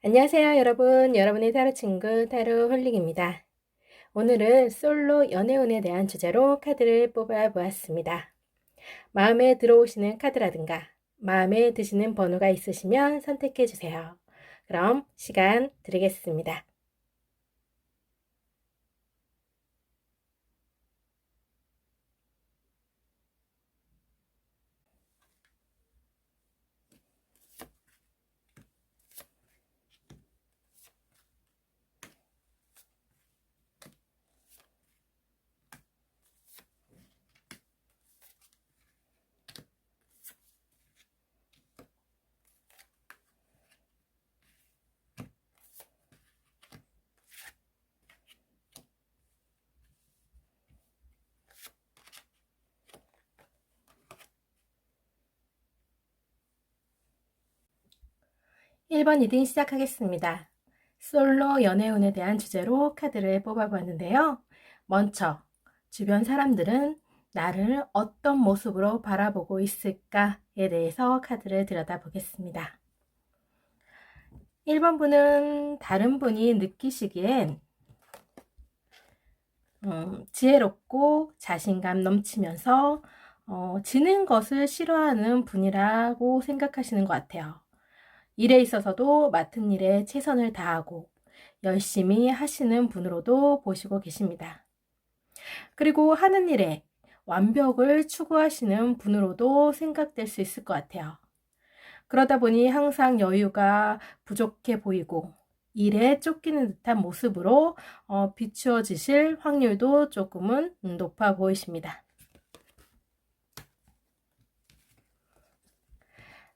안녕하세요 여러분. 여러분의 타로 친구 타로 홀릭입니다. 오늘은 솔로 연애운에 대한 주제로 카드를 뽑아 보았습니다. 마음에 들어오시는 카드라든가 마음에 드시는 번호가 있으시면 선택해 주세요. 그럼 시간 드리겠습니다. 1번 리딩 시작하겠습니다. 솔로 연애운에 대한 주제로 카드를 뽑아봤는데요. 먼저 주변 사람들은 나를 어떤 모습으로 바라보고 있을까에 대해서 카드를 들여다보겠습니다. 1번 분은 다른 분이 느끼시기엔 지혜롭고 자신감 넘치면서 지는 것을 싫어하는 분이라고 생각하시는 것 같아요. 일에 있어서도 맡은 일에 최선을 다하고 열심히 하시는 분으로도 보시고 계십니다. 그리고 하는 일에 완벽을 추구하시는 분으로도 생각될 수 있을 것 같아요. 그러다 보니 항상 여유가 부족해 보이고 일에 쫓기는 듯한 모습으로 비추어지실 확률도 조금은 높아 보이십니다.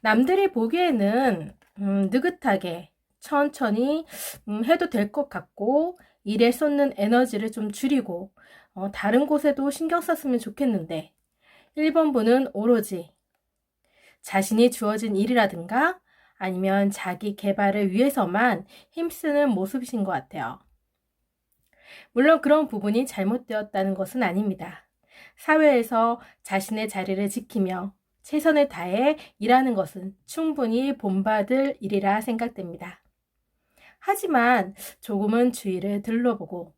남들이 보기에는 느긋하게 천천히 해도 될 것 같고 일에 쏟는 에너지를 좀 줄이고 다른 곳에도 신경 썼으면 좋겠는데 1번 분은 오로지 자신이 주어진 일이라든가 아니면 자기 개발을 위해서만 힘쓰는 모습이신 것 같아요. 물론 그런 부분이 잘못되었다는 것은 아닙니다. 사회에서 자신의 자리를 지키며 최선을 다해 일하는 것은 충분히 본받을 일이라 생각됩니다. 하지만 조금은 주위를 둘러보고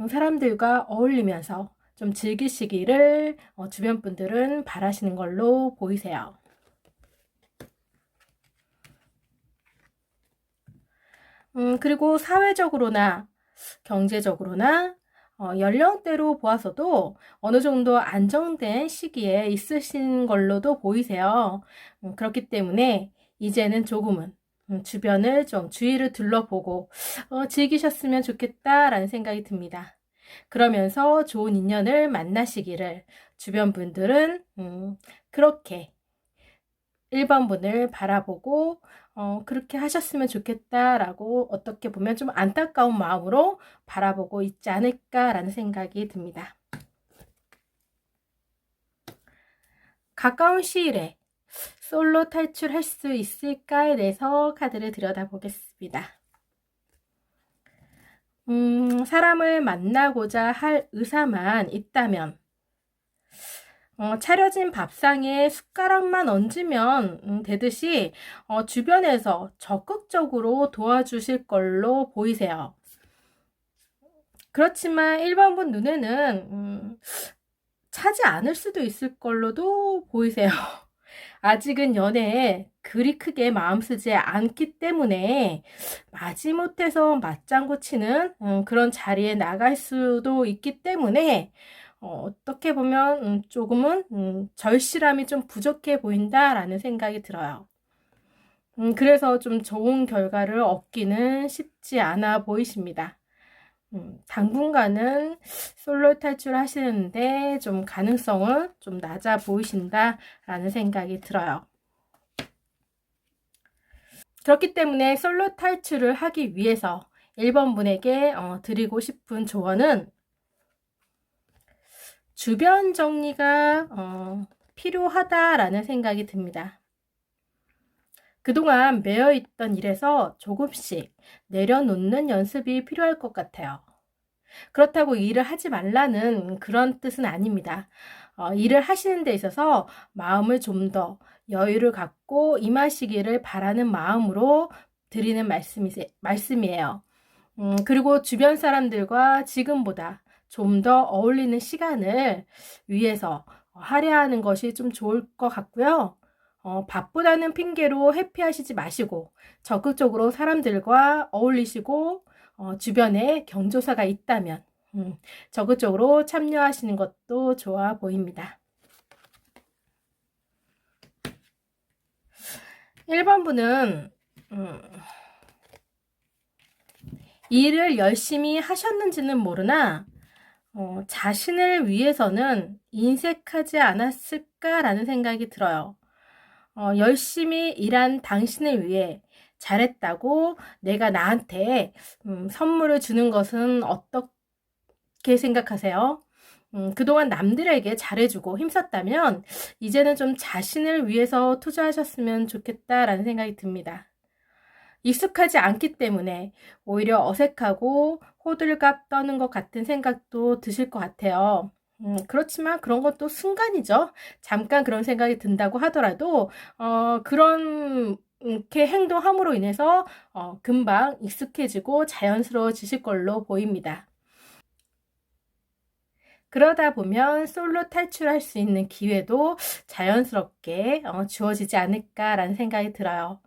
사람들과 어울리면서 좀 즐기시기를 주변 분들은 바라시는 걸로 보이세요. 그리고 사회적으로나 경제적으로나 연령대로 보아서도 어느 정도 안정된 시기에 있으신 걸로도 보이세요. 그렇기 때문에 이제는 조금은 주변을 좀 주위를 둘러보고 즐기셨으면 좋겠다라는 생각이 듭니다. 그러면서 좋은 인연을 만나시기를 주변 분들은 그렇게 1번 분을 바라보고 그렇게 하셨으면 좋겠다라고 어떻게 보면 좀 안타까운 마음으로 바라보고 있지 않을까라는 생각이 듭니다. 가까운 시일에 솔로 탈출할 수 있을까에 대해서 카드를 들여다보겠습니다. 사람을 만나고자 할 의사만 있다면 차려진 밥상에 숟가락만 얹으면 되듯이 주변에서 적극적으로 도와주실 걸로 보이세요. 그렇지만 1번분 눈에는 차지 않을 수도 있을 걸로도 보이세요. 아직은 연애에 그리 크게 마음 쓰지 않기 때문에 마지못해서 맞장구 치는 그런 자리에 나갈 수도 있기 때문에 어떻게 보면 조금은 절실함이 좀 부족해 보인다라는 생각이 들어요. 그래서 좀 좋은 결과를 얻기는 쉽지 않아 보이십니다. 당분간은 솔로 탈출하시는데 좀 가능성은 좀 낮아 보이신다라는 생각이 들어요. 그렇기 때문에 솔로 탈출을 하기 위해서 1번 분에게 드리고 싶은 조언은 주변 정리가 필요하다라는 생각이 듭니다. 그동안 매여있던 일에서 조금씩 내려놓는 연습이 필요할 것 같아요. 그렇다고 일을 하지 말라는 그런 뜻은 아닙니다. 일을 하시는 데 있어서 마음을 좀 더 여유를 갖고 임하시기를 바라는 마음으로 드리는 말씀이에요. 그리고 주변 사람들과 지금보다 좀 더 어울리는 시간을 위해서 할애하는 것이 좀 좋을 것 같고요. 바쁘다는 핑계로 회피하시지 마시고 적극적으로 사람들과 어울리시고 주변에 경조사가 있다면 적극적으로 참여하시는 것도 좋아 보입니다. 1번분은 일을 열심히 하셨는지는 모르나 자신을 위해서는 인색하지 않았을까라는 생각이 들어요. 열심히 일한 당신을 위해 잘했다고 내가 나한테 선물을 주는 것은 어떻게 생각하세요? 그동안 남들에게 잘해주고 힘썼다면 이제는 좀 자신을 위해서 투자하셨으면 좋겠다라는 생각이 듭니다. 익숙하지 않기 때문에 오히려 어색하고 호들갑 떠는 것 같은 생각도 드실 것 같아요. 그렇지만 그런 것도 순간이죠. 잠깐 그런 생각이 든다고 하더라도 그런 이렇게 행동함으로 인해서 금방 익숙해지고 자연스러워지실 걸로 보입니다. 그러다 보면 솔로 탈출할 수 있는 기회도 자연스럽게 주어지지 않을까라는 생각이 들어요.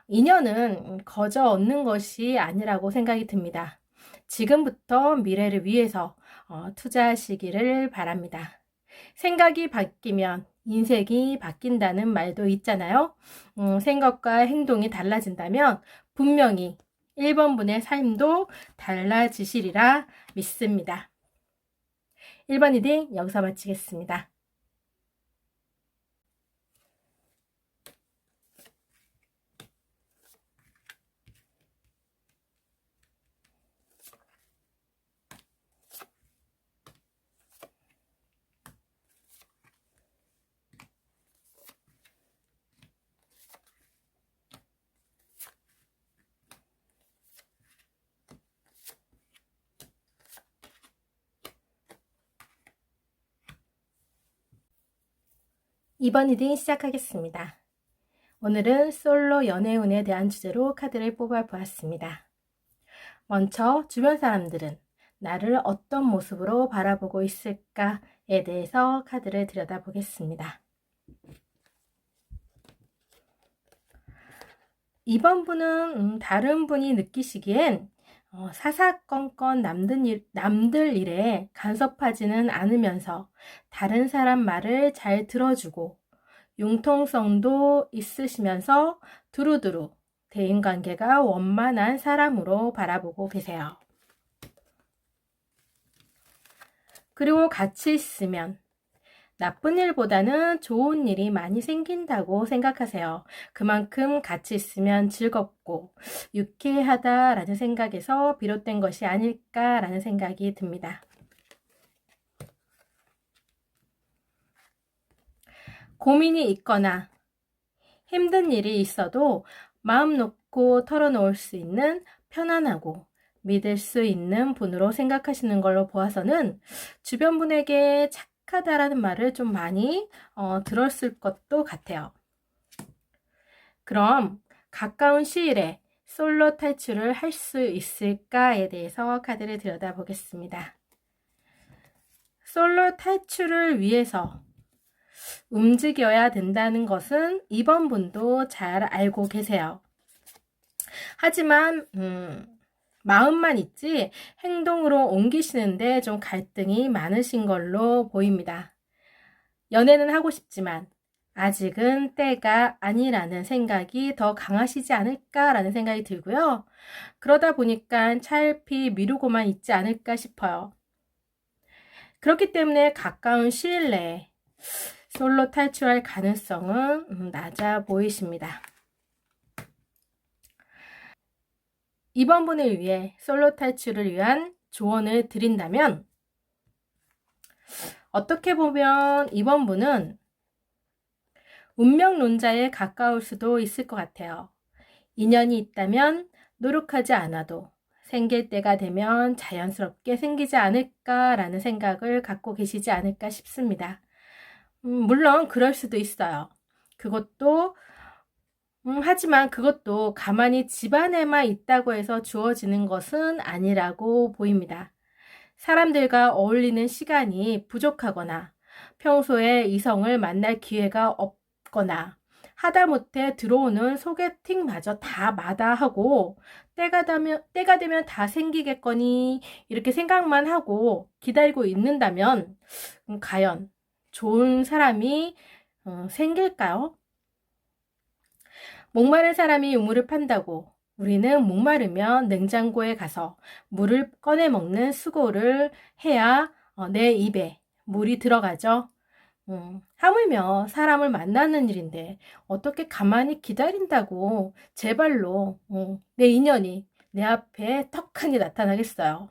인연은 거저 얻는 것이 아니라고 생각이 듭니다. 지금부터 미래를 위해서 투자하시기를 바랍니다. 생각이 바뀌면 인생이 바뀐다는 말도 있잖아요. 생각과 행동이 달라진다면 분명히 1번분의 삶도 달라지시리라 믿습니다. 1번 리딩 여기서 마치겠습니다. 이번 리딩 시작하겠습니다. 오늘은 솔로 연애운에 대한 주제로 카드를 뽑아 보았습니다. 먼저 주변 사람들은 나를 어떤 모습으로 바라보고 있을까에 대해서 카드를 들여다보겠습니다. 이번 분은 다른 분이 느끼시기엔 사사건건 남들 일에 간섭하지는 않으면서 다른 사람 말을 잘 들어주고 융통성도 있으시면서 두루두루 대인관계가 원만한 사람으로 바라보고 계세요. 그리고 같이 있으면 나쁜 일보다는 좋은 일이 많이 생긴다고 생각하세요. 그만큼 같이 있으면 즐겁고 유쾌하다라는 생각에서 비롯된 것이 아닐까라는 생각이 듭니다. 고민이 있거나 힘든 일이 있어도 마음 놓고 털어놓을 수 있는 편안하고 믿을 수 있는 분으로 생각하시는 걸로 보아서는 주변 분에게 착하다라는 말을 좀 많이 들었을 것도 같아요. 그럼 가까운 시일에 솔로 탈출을 할 수 있을까에 대해서 카드를 들여다보겠습니다. 솔로 탈출을 위해서 움직여야 된다는 것은 이번 분도 잘 알고 계세요. 하지만 마음만 있지 행동으로 옮기시는데 좀 갈등이 많으신 걸로 보입니다. 연애는 하고 싶지만 아직은 때가 아니라는 생각이 더 강하시지 않을까라는 생각이 들고요. 그러다 보니까 차일피 미루고만 있지 않을까 싶어요. 그렇기 때문에 가까운 시일 내에 솔로 탈출할 가능성은 낮아 보이십니다. 이번 분을 위해 솔로 탈출을 위한 조언을 드린다면 어떻게 보면 이번 분은 운명론자에 가까울 수도 있을 것 같아요. 인연이 있다면 노력하지 않아도 생길 때가 되면 자연스럽게 생기지 않을까라는 생각을 갖고 계시지 않을까 싶습니다. 물론 그럴 수도 있어요. 그것도 하지만 그것도 가만히 집안에만 있다고 해서 주어지는 것은 아니라고 보입니다. 사람들과 어울리는 시간이 부족하거나 평소에 이성을 만날 기회가 없거나 하다못해 들어오는 소개팅마저 다 마다하고 때가 되면 다 생기겠거니 이렇게 생각만 하고 기다리고 있는다면 과연 좋은 사람이 생길까요? 목마른 사람이 우물을 판다고 우리는 목마르면 냉장고에 가서 물을 꺼내 먹는 수고를 해야 내 입에 물이 들어가죠. 하물며 사람을 만나는 일인데 어떻게 가만히 기다린다고 제 발로 내 인연이 내 앞에 턱하니 나타나겠어요.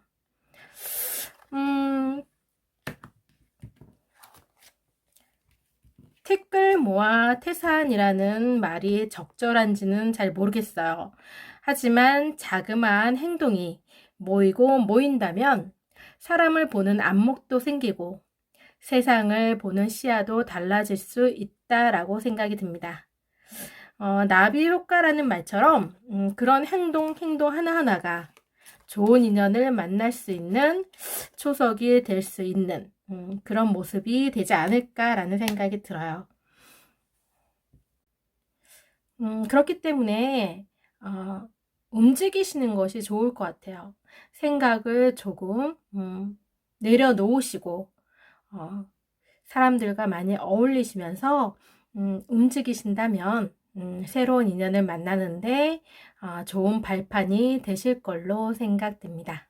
티끌 모아 태산이라는 말이 적절한지는 잘 모르겠어요. 하지만 자그마한 행동이 모이고 모인다면 사람을 보는 안목도 생기고 세상을 보는 시야도 달라질 수 있다라고 생각이 듭니다. 나비 효과라는 말처럼 그런 행동 하나하나가 좋은 인연을 만날 수 있는 초석이 될 수 있는 그런 모습이 되지 않을까라는 생각이 들어요. 그렇기 때문에 움직이시는 것이 좋을 것 같아요. 생각을 조금 내려놓으시고 사람들과 많이 어울리시면서 움직이신다면 새로운 인연을 만나는데 좋은 발판이 되실 걸로 생각됩니다.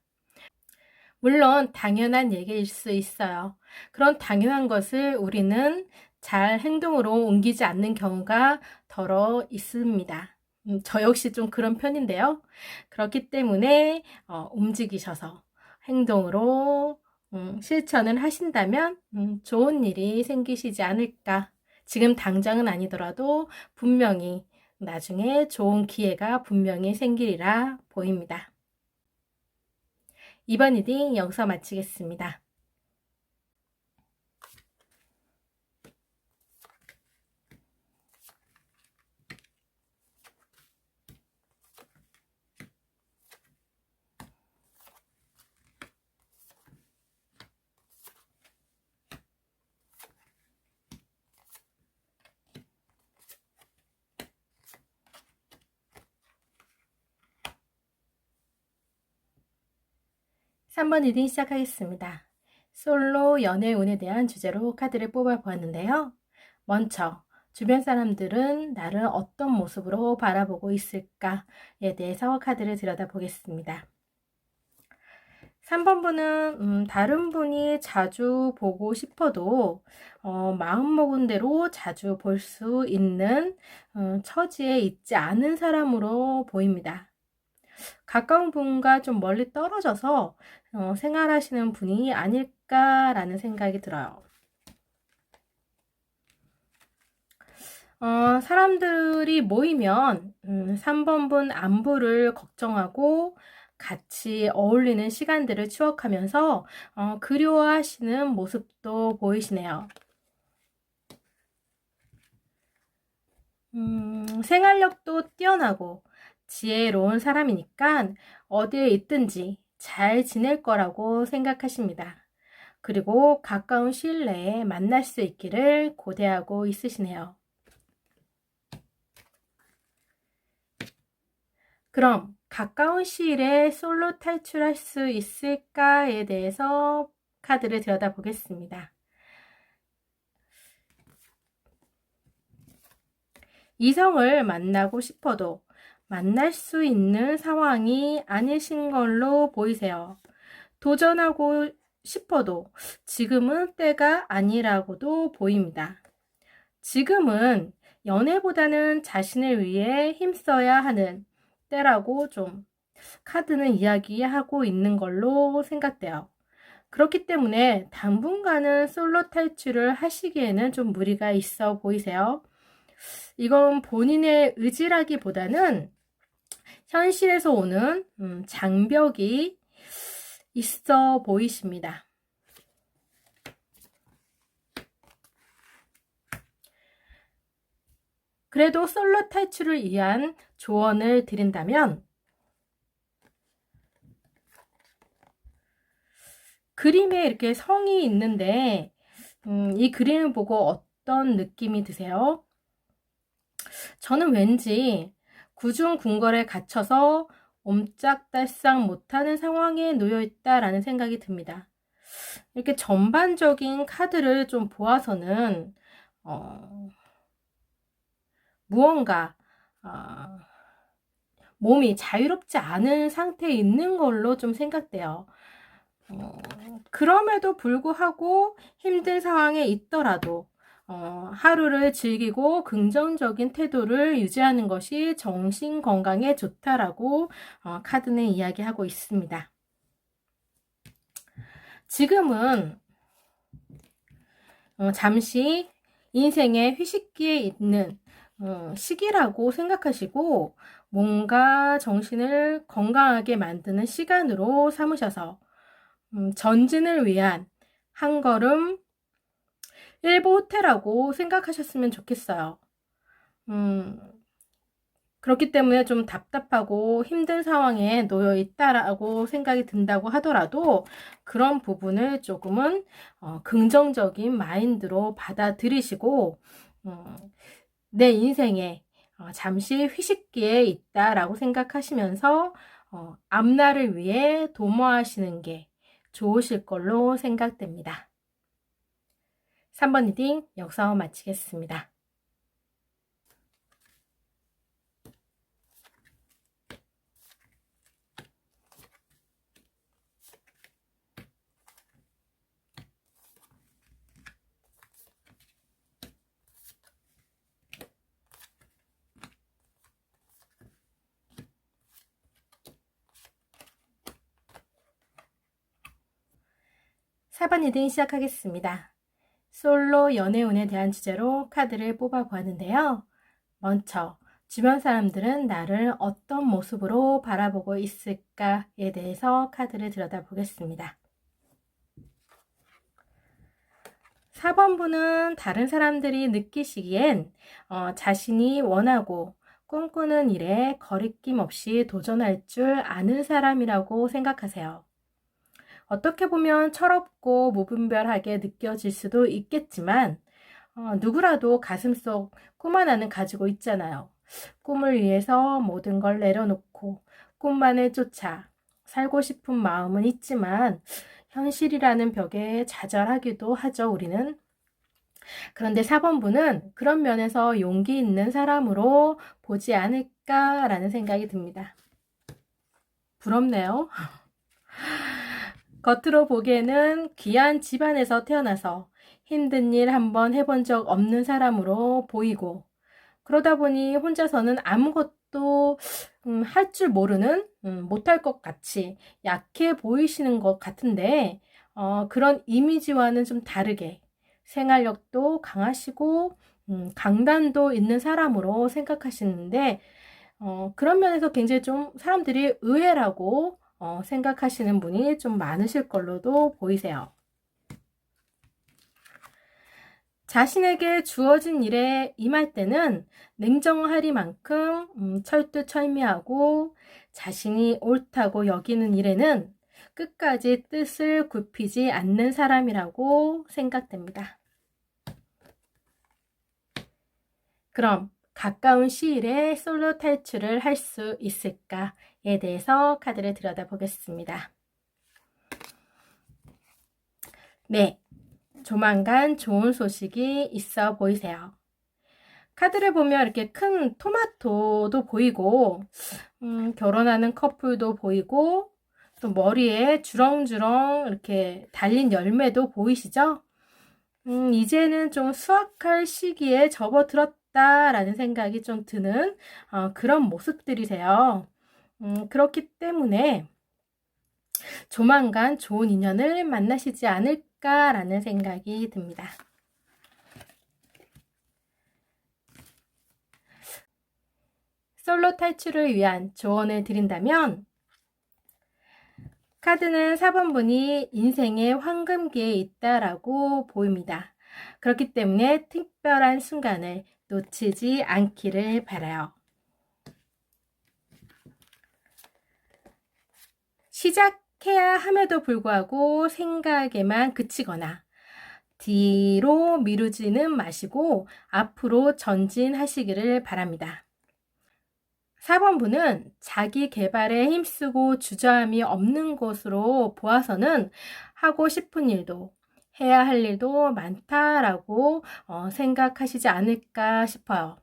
물론 당연한 얘기일 수 있어요. 그런 당연한 것을 우리는 잘 행동으로 옮기지 않는 경우가 더러 있습니다. 저 역시 좀 그런 편인데요. 그렇기 때문에 움직이셔서 행동으로 실천을 하신다면 좋은 일이 생기시지 않을까. 지금 당장은 아니더라도 분명히 나중에 좋은 기회가 분명히 생기리라 보입니다. 이번 리딩 여기서 마치겠습니다. 3번 리딩 시작하겠습니다. 솔로 연애 운에 대한 주제로 카드를 뽑아 보았는데요. 먼저 주변 사람들은 나를 어떤 모습으로 바라보고 있을까에 대해서 카드를 들여다보겠습니다. 3번 분은 다른 분이 자주 보고 싶어도 마음먹은 대로 자주 볼 수 있는 처지에 있지 않은 사람으로 보입니다. 가까운 분과 좀 멀리 떨어져서 생활하시는 분이 아닐까라는 생각이 들어요. 사람들이 모이면 3번 분 안부를 걱정하고 같이 어울리는 시간들을 추억하면서 그리워하시는 모습도 보이시네요. 생활력도 뛰어나고 지혜로운 사람이니까 어디에 있든지 잘 지낼 거라고 생각하십니다. 그리고 가까운 시일 내에 만날 수 있기를 고대하고 있으시네요. 그럼 가까운 시일에 솔로 탈출할 수 있을까에 대해서 카드를 들여다보겠습니다. 이성을 만나고 싶어도 만날 수 있는 상황이 아니신 걸로 보이세요. 도전하고 싶어도 지금은 때가 아니라고도 보입니다. 지금은 연애보다는 자신을 위해 힘써야 하는 때라고 좀 카드는 이야기하고 있는 걸로 생각돼요. 그렇기 때문에 당분간은 솔로 탈출을 하시기에는 좀 무리가 있어 보이세요. 이건 본인의 의지라기보다는 현실에서 오는 장벽이 있어 보이십니다. 그래도 솔로 탈출을 위한 조언을 드린다면 그림에 이렇게 성이 있는데 이 그림을 보고 어떤 느낌이 드세요? 저는 왠지 구중궁궐에 갇혀서 옴짝달싹 못하는 상황에 놓여 있다라는 생각이 듭니다. 이렇게 전반적인 카드를 좀 보아서는 무언가 몸이 자유롭지 않은 상태에 있는 걸로 좀 생각돼요. 그럼에도 불구하고 힘든 상황에 있더라도 하루를 즐기고 긍정적인 태도를 유지하는 것이 정신 건강에 좋다라고 카드는 이야기하고 있습니다. 지금은 잠시 인생의 휴식기에 있는 시기라고 생각하시고 뭔가 정신을 건강하게 만드는 시간으로 삼으셔서 전진을 위한 한 걸음 일부 호텔하고 생각하셨으면 좋겠어요. 그렇기 때문에 좀 답답하고 힘든 상황에 놓여 있다라고 생각이 든다고 하더라도 그런 부분을 조금은 긍정적인 마인드로 받아들이시고 내 인생에 잠시 휴식기에 있다라고 생각하시면서 앞날을 위해 도모하시는 게 좋으실 걸로 생각됩니다. 3번 리딩 여기서 마치겠습니다. 사번 리딩 시작하겠습니다. 솔로 연애운에 대한 주제로 카드를 뽑아보았는데요. 먼저 주변 사람들은 나를 어떤 모습으로 바라보고 있을까에 대해서 카드를 들여다보겠습니다. 4번분은 다른 사람들이 느끼시기엔 자신이 원하고 꿈꾸는 일에 거리낌 없이 도전할 줄 아는 사람이라고 생각하세요. 어떻게 보면 철없고 무분별하게 느껴질 수도 있겠지만 누구라도 가슴속 꿈 하나는 가지고 있잖아요. 꿈을 위해서 모든 걸 내려놓고 꿈만을 쫓아 살고 싶은 마음은 있지만 현실이라는 벽에 좌절하기도 하죠, 우리는. 그런데 4번분은 그런 면에서 용기 있는 사람으로 보지 않을까라는 생각이 듭니다. 부럽네요. 겉으로 보기에는 귀한 집안에서 태어나서 힘든 일 한번 해본 적 없는 사람으로 보이고 그러다 보니 혼자서는 아무것도 할 줄 모르는 못할 것 같이 약해 보이시는 것 같은데 그런 이미지와는 좀 다르게 생활력도 강하시고 강단도 있는 사람으로 생각하시는데 그런 면에서 굉장히 좀 사람들이 의외라고 생각하시는 분이 좀 많으실 걸로도 보이세요. 자신에게 주어진 일에 임할 때는 냉정하리만큼 철두철미하고 자신이 옳다고 여기는 일에는 끝까지 뜻을 굽히지 않는 사람이라고 생각됩니다. 그럼 가까운 시일에 솔로 탈출을 할 수 있을까에 대해서 카드를 들여다보겠습니다. 네, 조만간 좋은 소식이 있어 보이세요. 카드를 보면 이렇게 큰 토마토도 보이고 결혼하는 커플도 보이고 또 머리에 주렁주렁 이렇게 달린 열매도 보이시죠? 이제는 좀 수확할 시기에 접어들었다라는 생각이 좀 드는 그런 모습들이세요. 그렇기 때문에 조만간 좋은 인연을 만나시지 않을까라는 생각이 듭니다. 솔로 탈출을 위한 조언을 드린다면 카드는 4번분이 인생의 황금기에 있다라고 보입니다. 그렇기 때문에 특별한 순간을 놓치지 않기를 바라요. 시작해야 함에도 불구하고 생각에만 그치거나 뒤로 미루지는 마시고 앞으로 전진하시기를 바랍니다. 4번분은 자기 개발에 힘쓰고 주저함이 없는 것으로 보아서는 하고 싶은 일도 해야 할 일도 많다라고 생각하시지 않을까 싶어요.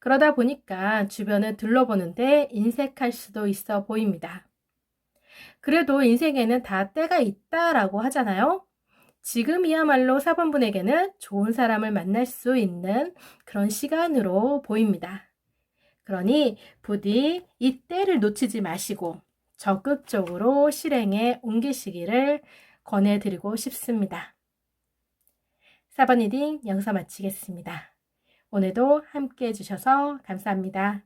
그러다 보니까 주변을 둘러보는데 인색할 수도 있어 보입니다. 그래도 인생에는 다 때가 있다라고 하잖아요. 지금이야말로 4번분에게는 좋은 사람을 만날 수 있는 그런 시간으로 보입니다. 그러니 부디 이 때를 놓치지 마시고 적극적으로 실행에 옮기시기를 권해드리고 싶습니다. 4번 리딩 여기서 마치겠습니다. 오늘도 함께 해주셔서 감사합니다.